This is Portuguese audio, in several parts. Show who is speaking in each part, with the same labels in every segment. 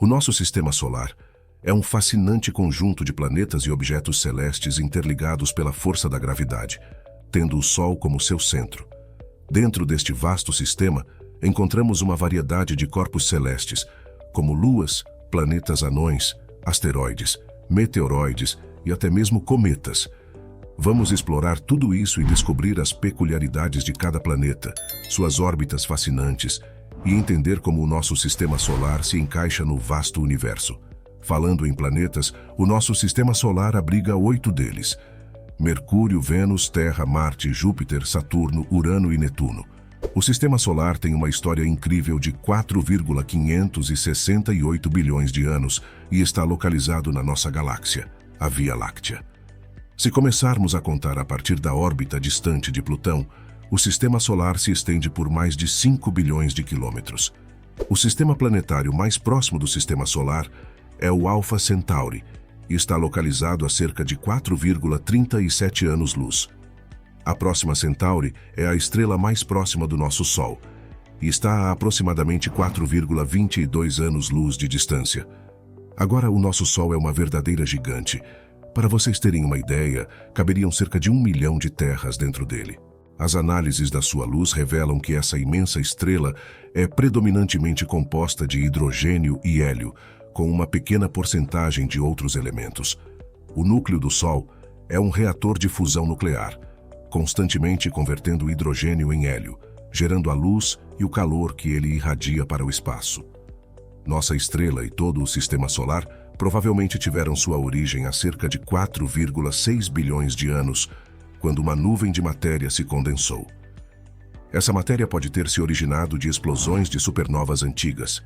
Speaker 1: O nosso sistema solar é um fascinante conjunto de planetas e objetos celestes interligados pela força da gravidade, tendo o Sol como seu centro. Dentro deste vasto sistema, encontramos uma variedade de corpos celestes, como luas, planetas anões, asteroides, meteoroides e até mesmo cometas. Vamos explorar tudo isso e descobrir as peculiaridades de cada planeta, suas órbitas fascinantes e entender como o nosso sistema solar se encaixa no vasto universo. Falando em planetas, o nosso sistema solar abriga 8 deles: Mercúrio, Vênus, Terra, Marte, Júpiter, Saturno, Urano e Netuno. O sistema solar tem uma história incrível de 4,568 bilhões de anos e está localizado na nossa galáxia, a Via Láctea. Se começarmos a contar a partir da órbita distante de Plutão, o sistema solar se estende por mais de 5 bilhões de quilômetros. O sistema planetário mais próximo do sistema solar é o Alpha Centauri e está localizado a cerca de 4,37 anos-luz. A Próxima Centauri é a estrela mais próxima do nosso Sol e está a aproximadamente 4,22 anos-luz de distância. Agora, o nosso Sol é uma verdadeira gigante. Para vocês terem uma ideia, caberiam cerca de 1 milhão de terras dentro dele. As análises da sua luz revelam que essa imensa estrela é predominantemente composta de hidrogênio e hélio, com uma pequena porcentagem de outros elementos. O núcleo do Sol é um reator de fusão nuclear, constantemente convertendo hidrogênio em hélio, gerando a luz e o calor que ele irradia para o espaço. Nossa estrela e todo o sistema solar provavelmente tiveram sua origem há cerca de 4,6 bilhões de anos, quando uma nuvem de matéria se condensou. Essa matéria pode ter se originado de explosões de supernovas antigas.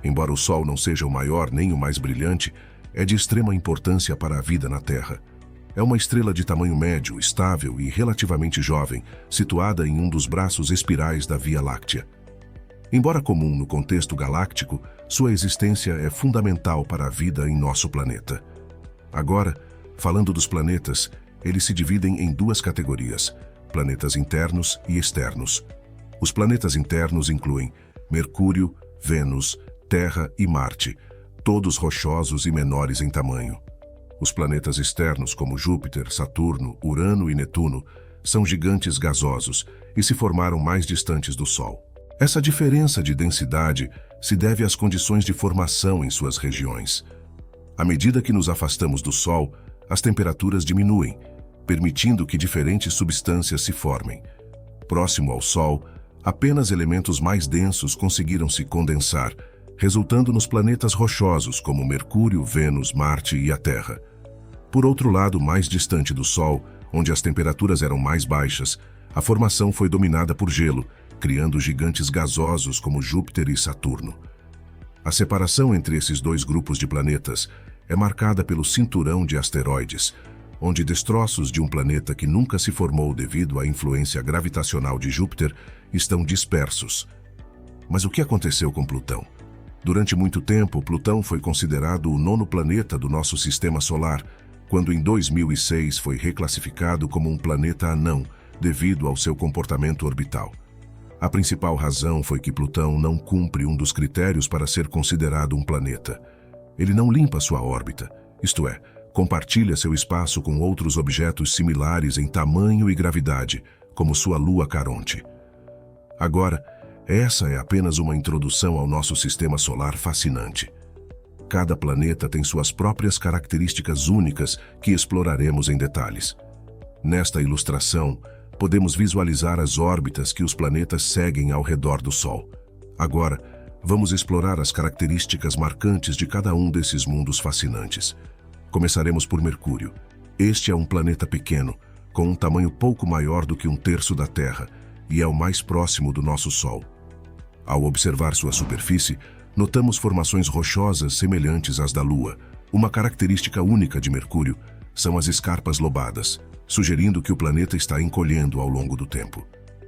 Speaker 1: Embora o Sol não seja o maior nem o mais brilhante, é de extrema importância para a vida na Terra. É uma estrela de tamanho médio, estável e relativamente jovem, situada em um dos braços espirais da Via Láctea. Embora comum no contexto galáctico, sua existência é fundamental para a vida em nosso planeta. Agora, falando dos planetas, eles se dividem em 2 categorias: planetas internos e externos. Os planetas internos incluem Mercúrio, Vênus, Terra e Marte, todos rochosos e menores em tamanho. Os planetas externos, como Júpiter, Saturno, Urano e Netuno, são gigantes gasosos e se formaram mais distantes do Sol. Essa diferença de densidade se deve às condições de formação em suas regiões. À medida que nos afastamos do Sol, as temperaturas diminuem, permitindo que diferentes substâncias se formem. Próximo ao Sol, apenas elementos mais densos conseguiram se condensar, resultando nos planetas rochosos como Mercúrio, Vênus, Marte e a Terra. Por outro lado, mais distante do Sol, onde as temperaturas eram mais baixas, a formação foi dominada por gelo, criando gigantes gasosos como Júpiter e Saturno. A separação entre esses 2 grupos de planetas é marcada pelo cinturão de asteroides, onde destroços de um planeta que nunca se formou devido à influência gravitacional de Júpiter estão dispersos. Mas o que aconteceu com Plutão? Durante muito tempo, Plutão foi considerado o 9º planeta do nosso sistema solar, quando em 2006 foi reclassificado como um planeta anão, devido ao seu comportamento orbital. A principal razão foi que Plutão não cumpre um dos critérios para ser considerado um planeta. Ele não limpa sua órbita, isto é, compartilha seu espaço com outros objetos similares em tamanho e gravidade, como sua lua Caronte. Agora, essa é apenas uma introdução ao nosso sistema solar fascinante. Cada planeta tem suas próprias características únicas que exploraremos em detalhes. Nesta ilustração, podemos visualizar as órbitas que os planetas seguem ao redor do Sol. Agora, vamos explorar as características marcantes de cada um desses mundos fascinantes. Começaremos por Mercúrio. Este é um planeta pequeno, com um tamanho pouco maior do que 1/3 da Terra, e é o mais próximo do nosso Sol. Ao observar sua superfície, notamos formações rochosas semelhantes às da Lua. Uma característica única de Mercúrio são as escarpas lobadas, sugerindo que o planeta está encolhendo ao longo do tempo.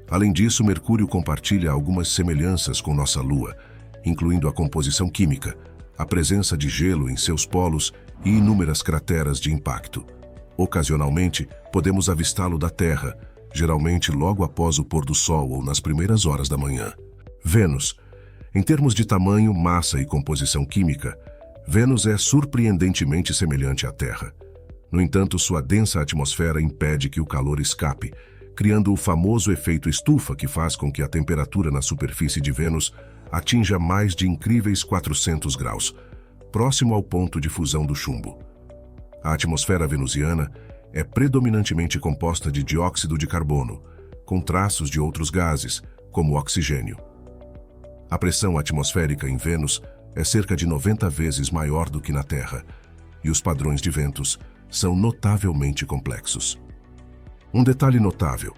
Speaker 1: Além disso, Mercúrio compartilha algumas semelhanças com nossa Lua, incluindo a composição química, a presença de gelo em seus polos e inúmeras crateras de impacto. Ocasionalmente, podemos avistá-lo da Terra, geralmente logo após o pôr do sol ou nas primeiras horas da manhã. Vênus Em termos de tamanho, massa e composição química, Vênus é surpreendentemente semelhante à Terra. No entanto, sua densa atmosfera impede que o calor escape, criando o famoso efeito estufa que faz com que a temperatura na superfície de Vênus atinja mais de incríveis 400 graus, próximo ao ponto de fusão do chumbo. A atmosfera venusiana é predominantemente composta de dióxido de carbono, com traços de outros gases, como o oxigênio. A pressão atmosférica em Vênus é cerca de 90 vezes maior do que na Terra, e os padrões de ventos são notavelmente complexos. Um detalhe notável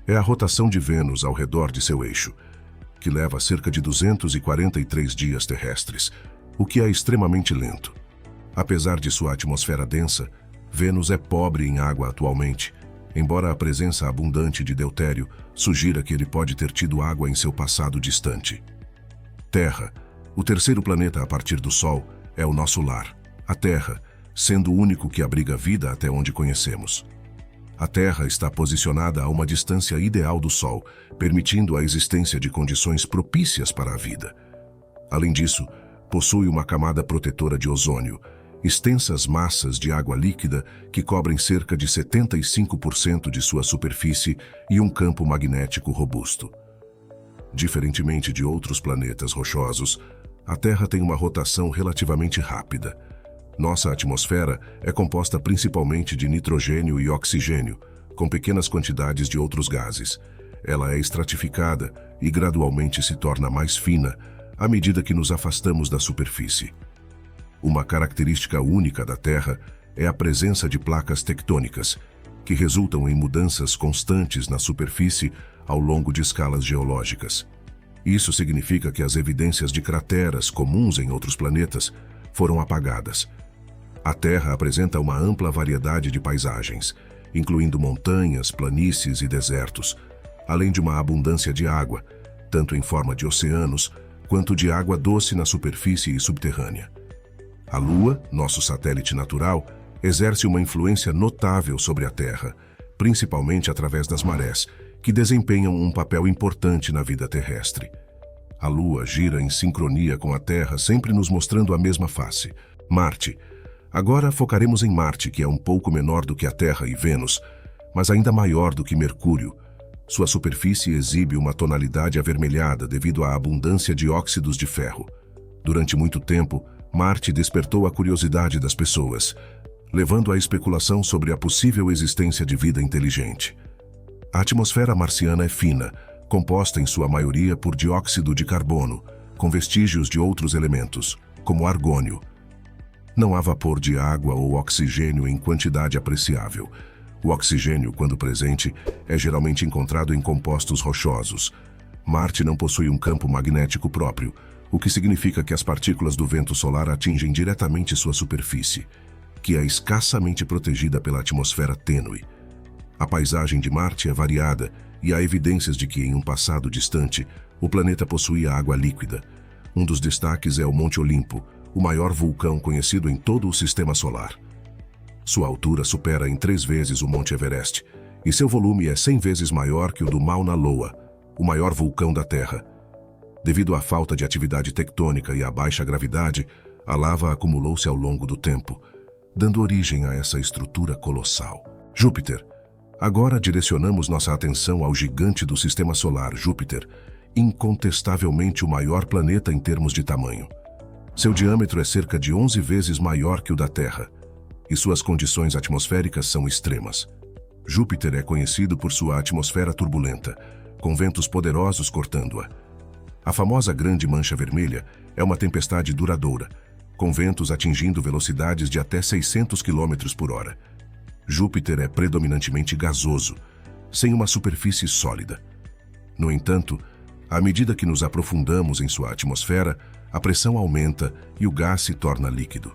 Speaker 1: é a rotação de Vênus ao redor de seu eixo, que leva cerca de 243 dias terrestres, o que é extremamente lento. Apesar de sua atmosfera densa, Vênus é pobre em água atualmente, embora a presença abundante de deutério sugira que ele pode ter tido água em seu passado distante. Terra, o terceiro planeta a partir do Sol, é o nosso lar. A Terra, sendo o único que abriga vida até onde conhecemos. A Terra está posicionada a uma distância ideal do Sol, permitindo a existência de condições propícias para a vida. Além disso, possui uma camada protetora de ozônio, extensas massas de água líquida que cobrem cerca de 75% de sua superfície e um campo magnético robusto. Diferentemente de outros planetas rochosos, a Terra tem uma rotação relativamente rápida. Nossa atmosfera é composta principalmente de nitrogênio e oxigênio, com pequenas quantidades de outros gases. Ela é estratificada e gradualmente se torna mais fina à medida que nos afastamos da superfície. Uma característica única da Terra é a presença de placas tectônicas, que resultam em mudanças constantes na superfície ao longo de escalas geológicas. Isso significa que as evidências de crateras comuns em outros planetas foram apagadas. A Terra apresenta uma ampla variedade de paisagens, incluindo montanhas, planícies e desertos, além de uma abundância de água, tanto em forma de oceanos quanto de água doce na superfície e subterrânea. A Lua, nosso satélite natural, exerce uma influência notável sobre a Terra, principalmente através das marés, que desempenham um papel importante na vida terrestre. A Lua gira em sincronia com a Terra, sempre nos mostrando a mesma face. Marte. Agora focaremos em Marte, que é um pouco menor do que a Terra e Vênus, mas ainda maior do que Mercúrio. Sua superfície exibe uma tonalidade avermelhada devido à abundância de óxidos de ferro. Durante muito tempo, Marte despertou a curiosidade das pessoas, levando à especulação sobre a possível existência de vida inteligente. A atmosfera marciana é fina, composta em sua maioria por dióxido de carbono, com vestígios de outros elementos, como argônio. Não há vapor de água ou oxigênio em quantidade apreciável. O oxigênio, quando presente, é geralmente encontrado em compostos rochosos. Marte não possui um campo magnético próprio, o que significa que as partículas do vento solar atingem diretamente sua superfície, que é escassamente protegida pela atmosfera tênue. A paisagem de Marte é variada e há evidências de que, em um passado distante, o planeta possuía água líquida. Um dos destaques é o Monte Olimpo, o maior vulcão conhecido em todo o Sistema Solar. Sua altura supera em 3 vezes o Monte Everest, e seu volume é 100 vezes maior que o do Mauna Loa, o maior vulcão da Terra. Devido à falta de atividade tectônica e à baixa gravidade, a lava acumulou-se ao longo do tempo, dando origem a essa estrutura colossal. Júpiter. Agora direcionamos nossa atenção ao gigante do Sistema Solar, Júpiter, incontestavelmente o maior planeta em termos de tamanho. Seu diâmetro é cerca de 11 vezes maior que o da Terra, e suas condições atmosféricas são extremas. Júpiter é conhecido por sua atmosfera turbulenta, com ventos poderosos cortando-a. A famosa Grande Mancha Vermelha é uma tempestade duradoura, com ventos atingindo velocidades de até 600 km por hora. Júpiter é predominantemente gasoso, sem uma superfície sólida. No entanto, à medida que nos aprofundamos em sua atmosfera, a pressão aumenta e o gás se torna líquido.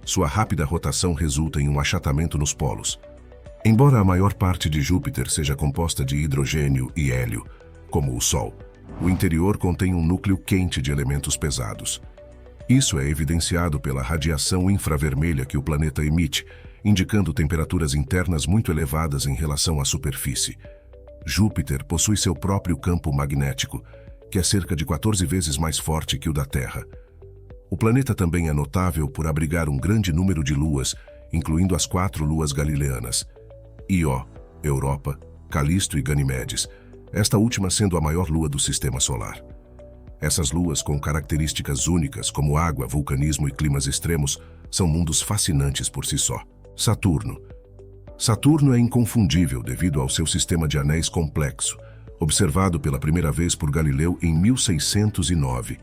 Speaker 1: Sua rápida rotação resulta em um achatamento nos polos. Embora a maior parte de Júpiter seja composta de hidrogênio e hélio, como o Sol, o interior contém um núcleo quente de elementos pesados. Isso é evidenciado pela radiação infravermelha que o planeta emite, indicando temperaturas internas muito elevadas em relação à superfície. Júpiter possui seu próprio campo magnético, que é cerca de 14 vezes mais forte que o da Terra. O planeta também é notável por abrigar um grande número de luas, incluindo as 4 luas galileanas: Io, Europa, Calisto e Ganimedes, esta última sendo a maior lua do Sistema Solar. Essas luas, com características únicas como água, vulcanismo e climas extremos, são mundos fascinantes por si só. Saturno. Saturno é inconfundível devido ao seu sistema de anéis complexo, observado pela primeira vez por Galileu em 1609.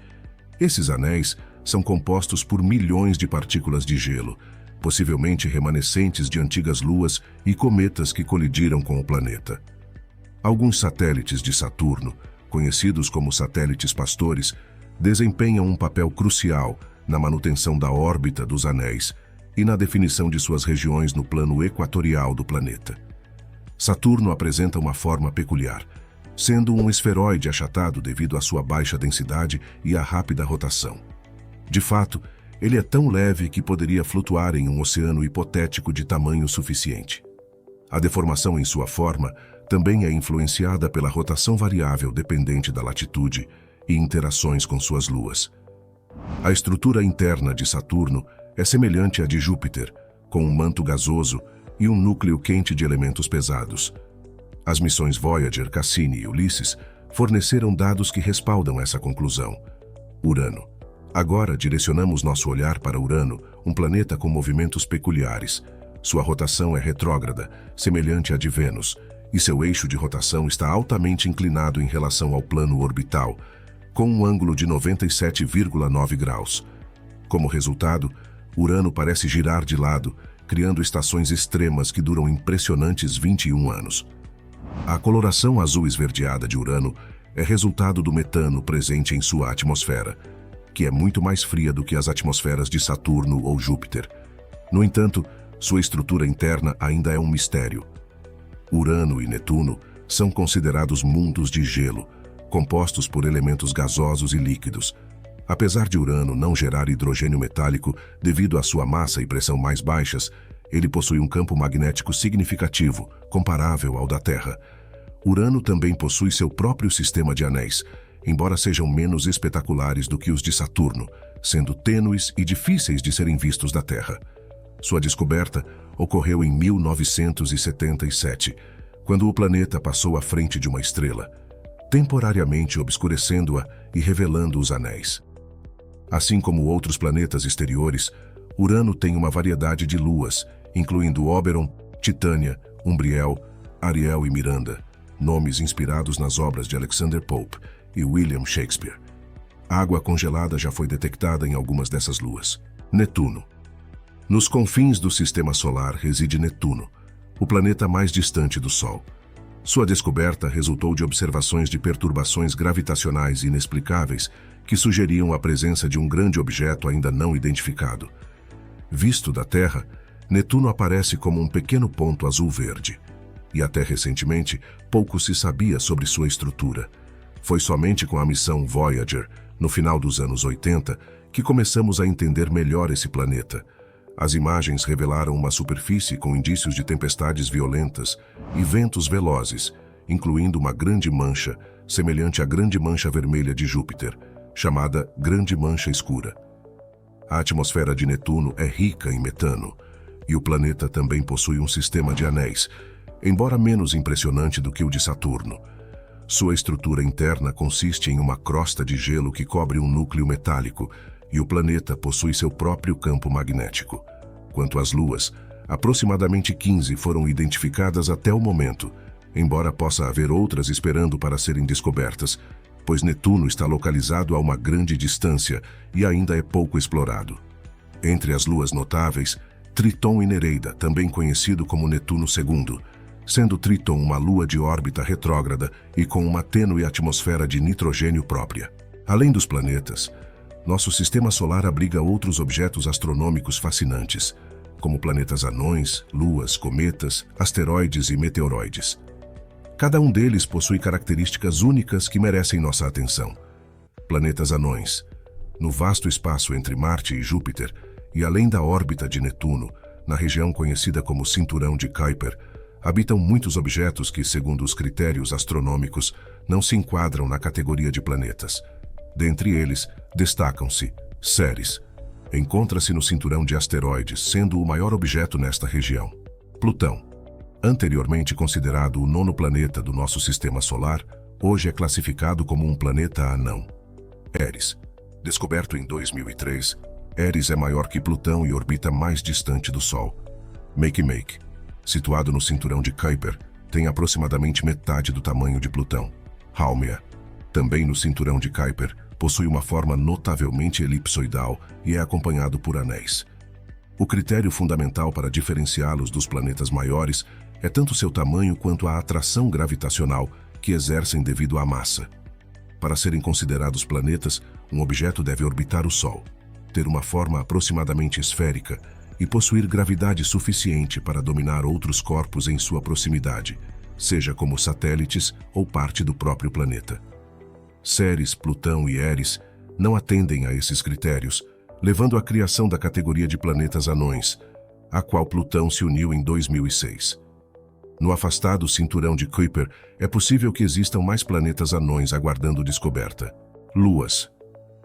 Speaker 1: Esses anéis são compostos por milhões de partículas de gelo, possivelmente remanescentes de antigas luas e cometas que colidiram com o planeta. Alguns satélites de Saturno, conhecidos como satélites pastores, desempenham um papel crucial na manutenção da órbita dos anéis e na definição de suas regiões no plano equatorial do planeta. Saturno apresenta uma forma peculiar, sendo um esferoide achatado devido à sua baixa densidade e à rápida rotação. De fato, ele é tão leve que poderia flutuar em um oceano hipotético de tamanho suficiente. A deformação em sua forma também é influenciada pela rotação variável dependente da latitude e interações com suas luas. A estrutura interna de Saturno é semelhante à de Júpiter, com um manto gasoso e um núcleo quente de elementos pesados. As missões Voyager, Cassini e Ulysses forneceram dados que respaldam essa conclusão. Urano. Agora direcionamos nosso olhar para Urano, um planeta com movimentos peculiares. Sua rotação é retrógrada, semelhante à de Vênus, e seu eixo de rotação está altamente inclinado em relação ao plano orbital, com um ângulo de 97,9 graus. Como resultado, Urano parece girar de lado, criando estações extremas que duram impressionantes 21 anos. A coloração azul esverdeada de Urano é resultado do metano presente em sua atmosfera, que é muito mais fria do que as atmosferas de Saturno ou Júpiter. No entanto, sua estrutura interna ainda é um mistério. Urano e Netuno são considerados mundos de gelo, compostos por elementos gasosos e líquidos. Apesar de Urano não gerar hidrogênio metálico devido à sua massa e pressão mais baixas, ele possui um campo magnético significativo, comparável ao da Terra. Urano também possui seu próprio sistema de anéis, embora sejam menos espetaculares do que os de Saturno, sendo tênues e difíceis de serem vistos da Terra. Sua descoberta ocorreu em 1977, quando o planeta passou à frente de uma estrela, temporariamente obscurecendo-a e revelando os anéis. Assim como outros planetas exteriores, Urano tem uma variedade de luas, incluindo Oberon, Titânia, Umbriel, Ariel e Miranda, nomes inspirados nas obras de Alexander Pope e William Shakespeare. Água congelada já foi detectada em algumas dessas luas. Netuno. Nos confins do Sistema Solar reside Netuno, o planeta mais distante do Sol. Sua descoberta resultou de observações de perturbações gravitacionais inexplicáveis que sugeriam a presença de um grande objeto ainda não identificado. Visto da Terra, Netuno aparece como um pequeno ponto azul-verde. E até recentemente, pouco se sabia sobre sua estrutura. Foi somente com a missão Voyager, no final dos anos 80, que começamos a entender melhor esse planeta. As imagens revelaram uma superfície com indícios de tempestades violentas e ventos velozes, incluindo uma grande mancha, semelhante à grande mancha vermelha de Júpiter, chamada Grande Mancha Escura. A atmosfera de Netuno é rica em metano, e o planeta também possui um sistema de anéis, embora menos impressionante do que o de Saturno. Sua estrutura interna consiste em uma crosta de gelo que cobre um núcleo metálico, e o planeta possui seu próprio campo magnético. Quanto às luas, aproximadamente 15 foram identificadas até o momento, embora possa haver outras esperando para serem descobertas, pois Netuno está localizado a uma grande distância e ainda é pouco explorado. Entre as luas notáveis, Triton e Nereida, também conhecido como Netuno II, sendo Triton uma lua de órbita retrógrada e com uma tênue atmosfera de nitrogênio própria. Além dos planetas, nosso sistema solar abriga outros objetos astronômicos fascinantes, como planetas anões, luas, cometas, asteroides e meteoroides. Cada um deles possui características únicas que merecem nossa atenção. Planetas anões. No vasto espaço entre Marte e Júpiter, e além da órbita de Netuno, na região conhecida como Cinturão de Kuiper, habitam muitos objetos que, segundo os critérios astronômicos, não se enquadram na categoria de planetas. Dentre eles, destacam-se Ceres. Encontra-se no cinturão de asteroides, sendo o maior objeto nesta região. Plutão. Anteriormente considerado o nono planeta do nosso sistema solar, hoje é classificado como um planeta anão. Eris. Descoberto em 2003, Eris é maior que Plutão e orbita mais distante do Sol. Makemake. Situado no cinturão de Kuiper, tem aproximadamente metade do tamanho de Plutão. Haumea. Também no cinturão de Kuiper, possui uma forma notavelmente elipsoidal e é acompanhado por anéis. O critério fundamental para diferenciá-los dos planetas maiores é tanto seu tamanho quanto a atração gravitacional que exercem devido à massa. Para serem considerados planetas, um objeto deve orbitar o Sol, ter uma forma aproximadamente esférica e possuir gravidade suficiente para dominar outros corpos em sua proximidade, seja como satélites ou parte do próprio planeta. Ceres, Plutão e Eris não atendem a esses critérios, levando à criação da categoria de planetas anões, a qual Plutão se uniu em 2006. No afastado cinturão de Kuiper, é possível que existam mais planetas anões aguardando descoberta. Luas.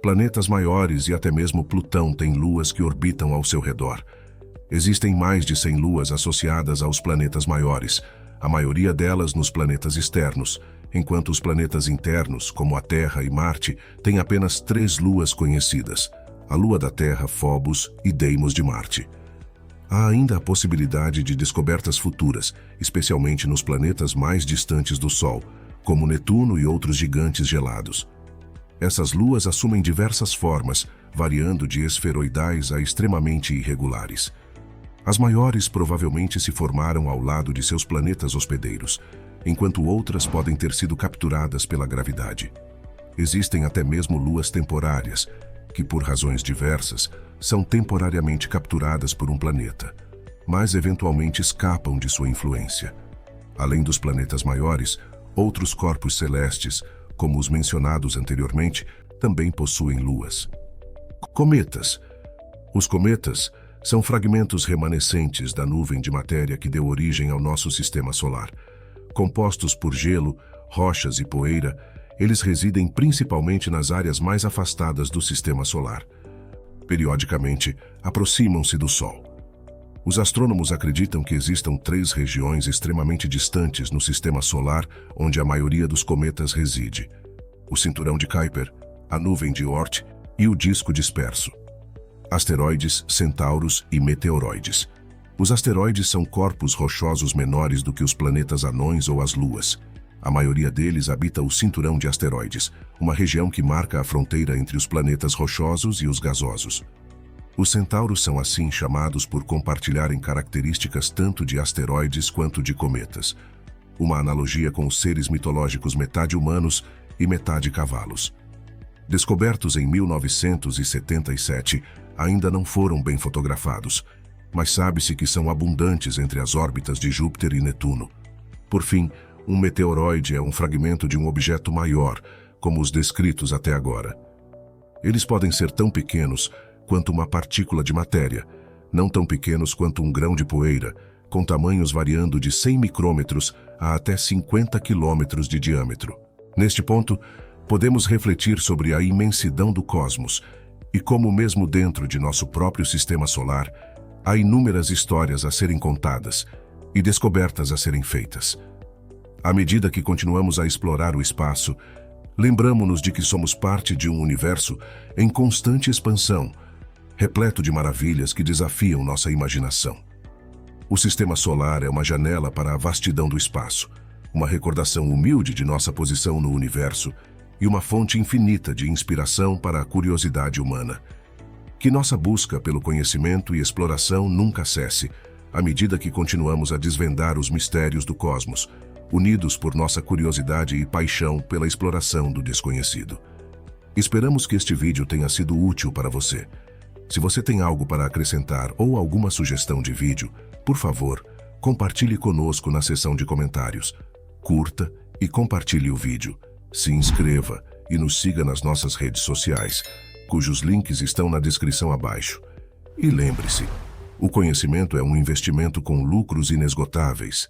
Speaker 1: Planetas maiores e até mesmo Plutão têm luas que orbitam ao seu redor. Existem mais de 100 luas associadas aos planetas maiores, a maioria delas nos planetas externos, enquanto os planetas internos, como a Terra e Marte, têm apenas 3 luas conhecidas: a Lua da Terra, Phobos e Deimos de Marte. Há ainda a possibilidade de descobertas futuras, especialmente nos planetas mais distantes do Sol, como Netuno e outros gigantes gelados. Essas luas assumem diversas formas, variando de esferoidais a extremamente irregulares. As maiores provavelmente se formaram ao lado de seus planetas hospedeiros, enquanto outras podem ter sido capturadas pela gravidade. Existem até mesmo luas temporárias, que por razões diversas são temporariamente capturadas por um planeta, mas eventualmente escapam de sua influência. Além dos planetas maiores, outros corpos celestes, como os mencionados anteriormente, também possuem luas. Cometas. Os cometas são fragmentos remanescentes da nuvem de matéria que deu origem ao nosso sistema solar. Compostos por gelo, rochas e poeira, eles residem principalmente nas áreas mais afastadas do sistema solar. Periodicamente, aproximam-se do Sol. Os astrônomos acreditam que existam 3 regiões extremamente distantes no sistema solar onde a maioria dos cometas reside: o cinturão de Kuiper, a nuvem de Oort e o disco disperso. Asteroides, centauros e meteoroides. Os asteroides são corpos rochosos menores do que os planetas anões ou as luas. A maioria deles habita o cinturão de asteroides, uma região que marca a fronteira entre os planetas rochosos e os gasosos. Os centauros são assim chamados por compartilharem características tanto de asteroides quanto de cometas. Uma analogia com os seres mitológicos metade humanos e metade cavalos. Descobertos em 1977, ainda não foram bem fotografados, mas sabe-se que são abundantes entre as órbitas de Júpiter e Netuno. Por fim, um meteoroide é um fragmento de um objeto maior, como os descritos até agora. Eles podem ser tão pequenos quanto uma partícula de matéria, não tão pequenos quanto um grão de poeira, com tamanhos variando de 100 micrômetros a até 50 quilômetros de diâmetro. Neste ponto, podemos refletir sobre a imensidão do cosmos e como mesmo dentro de nosso próprio sistema solar, há inúmeras histórias a serem contadas e descobertas a serem feitas. À medida que continuamos a explorar o espaço, lembramo-nos de que somos parte de um universo em constante expansão, repleto de maravilhas que desafiam nossa imaginação. O sistema solar é uma janela para a vastidão do espaço, uma recordação humilde de nossa posição no universo e uma fonte infinita de inspiração para a curiosidade humana. Que nossa busca pelo conhecimento e exploração nunca cesse, à medida que continuamos a desvendar os mistérios do cosmos, unidos por nossa curiosidade e paixão pela exploração do desconhecido. Esperamos que este vídeo tenha sido útil para você. Se você tem algo para acrescentar ou alguma sugestão de vídeo, por favor, compartilhe conosco na seção de comentários. Curta e compartilhe o vídeo. Se inscreva e nos siga nas nossas redes sociais, cujos links estão na descrição abaixo. E lembre-se, o conhecimento é um investimento com lucros inesgotáveis.